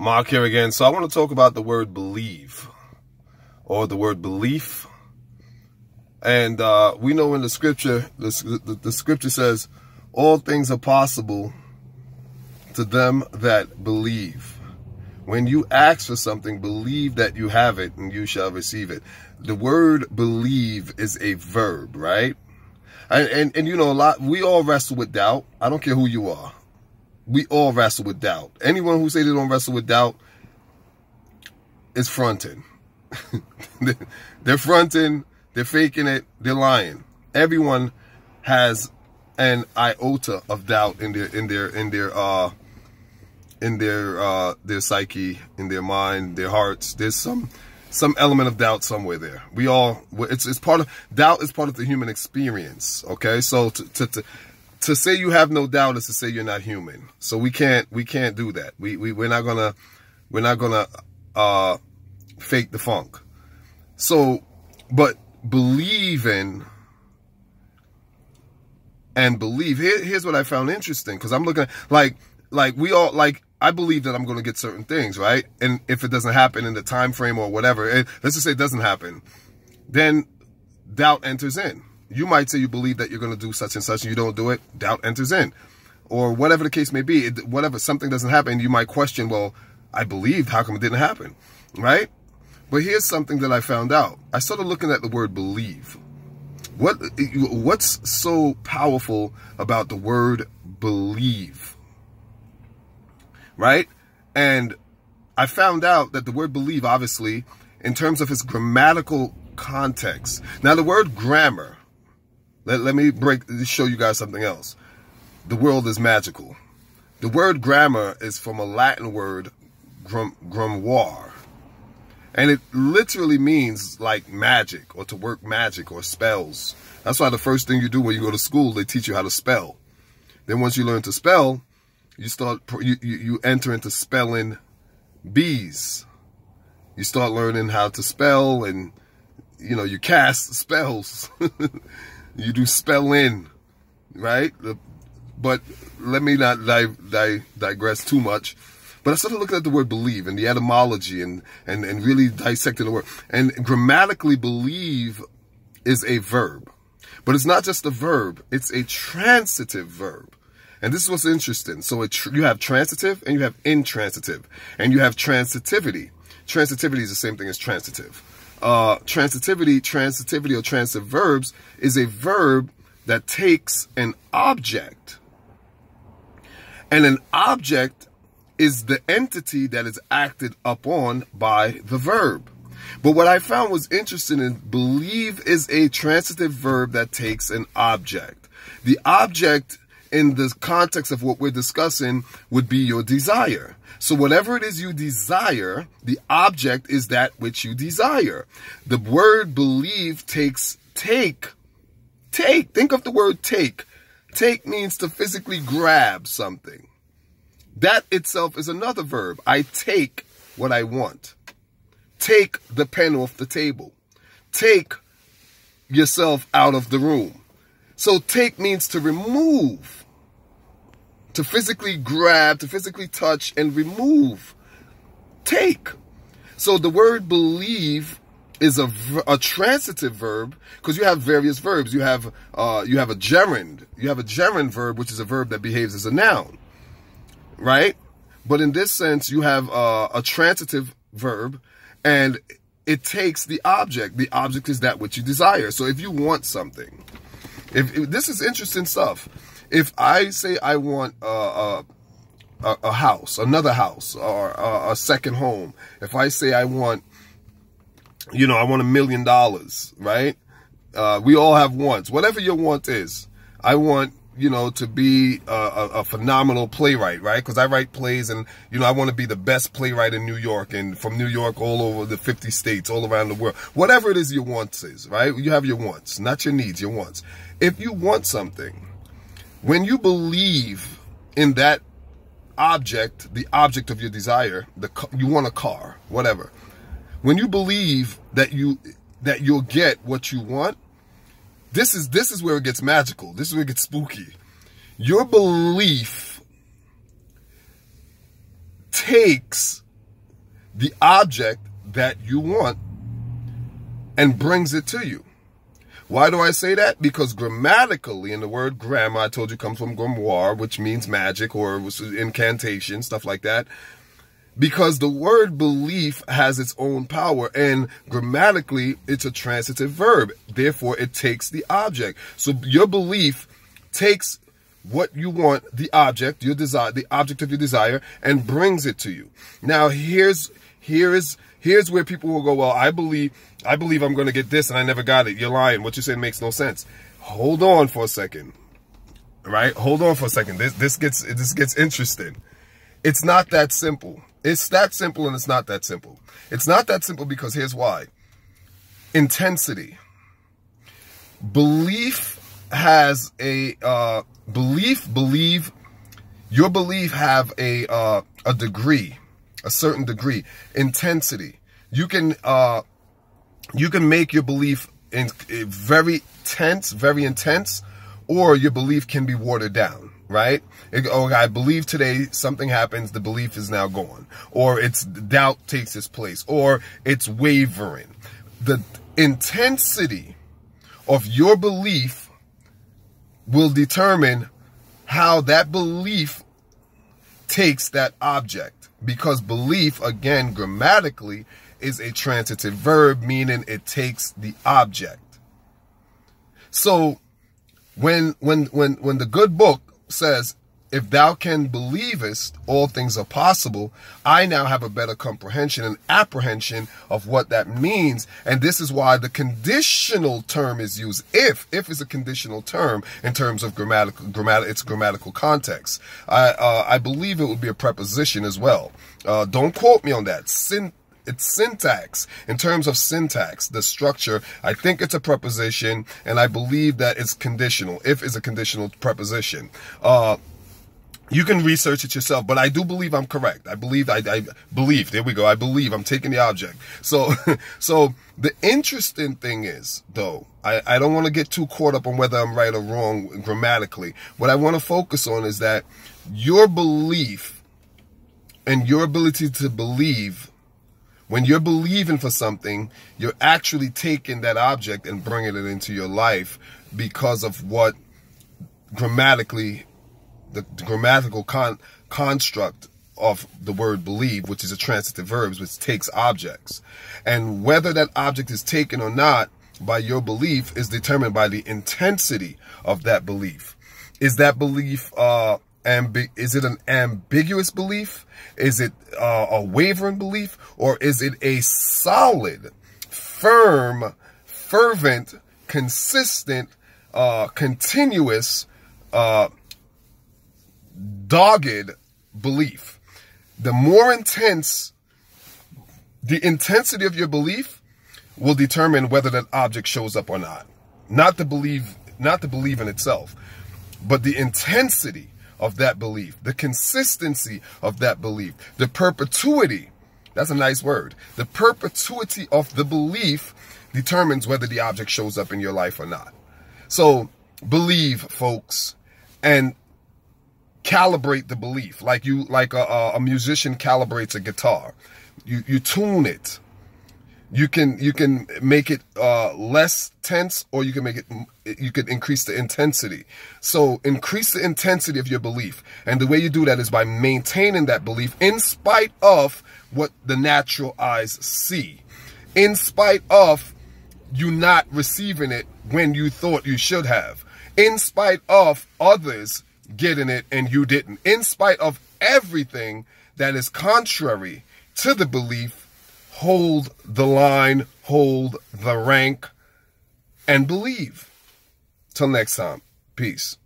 Mark here again. So I want to talk about the word believe, or the word belief. And we know in the scripture, the scripture says, all things are possible to them that believe. When you ask for something, believe that you have it and you shall receive it. The word believe is a verb, right? And you know, we all wrestle with doubt. I don't care who you are. We all wrestle with doubt. Anyone who say they don't wrestle with doubt is fronting. They're fronting, they're faking it, they're lying. Everyone has an iota of doubt in their psyche, in their mind, their hearts. There's some element of doubt somewhere there. We all, it's part of, doubt is part of the human experience. Okay, so to say you have no doubt is to say you're not human. So we can't do that. We're not gonna fake the funk. So, but believing and believe. Here's what I found interesting, because I'm looking at, like we all, like, I believe that I'm going to get certain things, right? And if it doesn't happen in the time frame or whatever, let's just say it doesn't happen, then doubt enters in. You might say you believe that you're going to do such and such and you don't do it, doubt enters in. Or whatever the case may be, whatever, something doesn't happen, you might question, well, I believed, how come it didn't happen, right? But here's something that I found out. I started looking at the word believe. What's so powerful about the word believe, right? And I found out that the word believe, obviously, in terms of its grammatical context. Now, the word grammar, let me show you guys something else. The world is magical. The word grammar is from a Latin word, grimoire. And it literally means like magic, or to work magic or spells. That's why the first thing you do when you go to school, they teach you how to spell. Then once you learn to spell, you enter into spelling bees. You start learning how to spell, and you know, you cast spells. You do spelling, right? But let me not digress too much. But I started looking at the word believe and the etymology and really dissecting the word. And grammatically, believe is a verb. But it's not just a verb, it's a transitive verb. And this is what's interesting. So you have transitive and you have intransitive. And you have transitivity. Transitivity is the same thing as transitive. Transitivity or transitive verbs is a verb that takes an object. And an object is the entity that is acted upon by the verb. But what I found was interesting in believe is a transitive verb that takes an object. The object in the context of what we're discussing would be your desire. So whatever it is you desire, the object is that which you desire. The word believe takes take. Think of the word take. Take means to physically grab something. That itself is another verb. I take what I want. Take the pen off the table. Take yourself out of the room. So take means to remove, to physically grab, to physically touch and remove. Take. So the word believe is a transitive verb, because you have various verbs. You have a gerund. You have a gerund verb, which is a verb that behaves as a noun. Right? But in this sense, you have a transitive verb, and it takes the object. The object is that which you desire. So if you want something, if this is interesting stuff. If I say I want a house, another house, or a second home. If I say I want, you know, I want $1 million, right? We all have wants. Whatever your want is. I want, you know, to be a phenomenal playwright, right? Because I write plays, and, you know, I want to be the best playwright in New York, and from New York all over the 50 states, all around the world. Whatever it is your wants is, right? You have your wants, not your needs, your wants. If you want something, when you believe in that object, the object of your desire, you want a car, whatever. When you believe that you'll get what you want, this is where it gets magical. This is where it gets spooky. Your belief takes the object that you want and brings it to you. Why do I say that? Because grammatically, and the word grammar, I told you, comes from grimoire, which means magic or incantation, stuff like that. Because the word belief has its own power, and grammatically, it's a transitive verb. Therefore, it takes the object. So your belief takes what you want, the object, your desire, the object of your desire, and brings it to you. Now, here's where people will go, well, I believe I'm going to get this and I never got it. You're lying. What you're saying makes no sense. Hold on for a second. Right? Hold on for a second. This gets interesting. It's not that simple. It's that simple and it's not that simple. It's not that simple because here's why. Intensity. Belief has a your belief have a degree, a certain degree. Intensity. You can make your belief very tense, very intense, or your belief can be watered down, right? I believe today something happens, the belief is now gone. Or it's doubt takes its place, or it's wavering. The intensity of your belief will determine how that belief takes that object. Because belief, again, grammatically, is a transitive verb, meaning it takes the object. So when the good book says, if thou can believest, all things are possible, I now have a better comprehension and apprehension of what that means. And this is why the conditional term is used. If is a conditional term in terms of its grammatical context. I believe it would be a preposition as well. Don't quote me on that. It's syntax. In terms of syntax, the structure, I think it's a preposition, and I believe that it's conditional. If is a conditional preposition. You can research it yourself, but I do believe I'm correct. I believe, there we go. I believe I'm taking the object. So, so the interesting thing is, though, I don't want to get too caught up on whether I'm right or wrong grammatically. What I want to focus on is that your belief and your ability to believe, when you're believing for something, you're actually taking that object and bringing it into your life because of what grammatically, the grammatical construct of the word believe, which is a transitive verb, which takes objects. And whether that object is taken or not by your belief is determined by the intensity of that belief. Is that belief, is it an ambiguous belief? Is it a wavering belief? Or is it a solid, firm, fervent, consistent, continuous, dogged belief? The more intense, the intensity of your belief will determine whether that object shows up or not. Not the belief in itself, but the intensity of that belief, the consistency of that belief, the perpetuity. That's a nice word. The perpetuity of the belief determines whether the object shows up in your life or not. So believe, folks, and calibrate the belief like a musician calibrates a guitar. You tune it. You can make it less tense, or you can increase the intensity. So increase the intensity of your belief, and the way you do that is by maintaining that belief in spite of what the natural eyes see, in spite of you not receiving it when you thought you should have, in spite of others getting it and you didn't, in spite of everything that is contrary to the belief. Hold the line, hold the rank, and believe. Till next time, peace.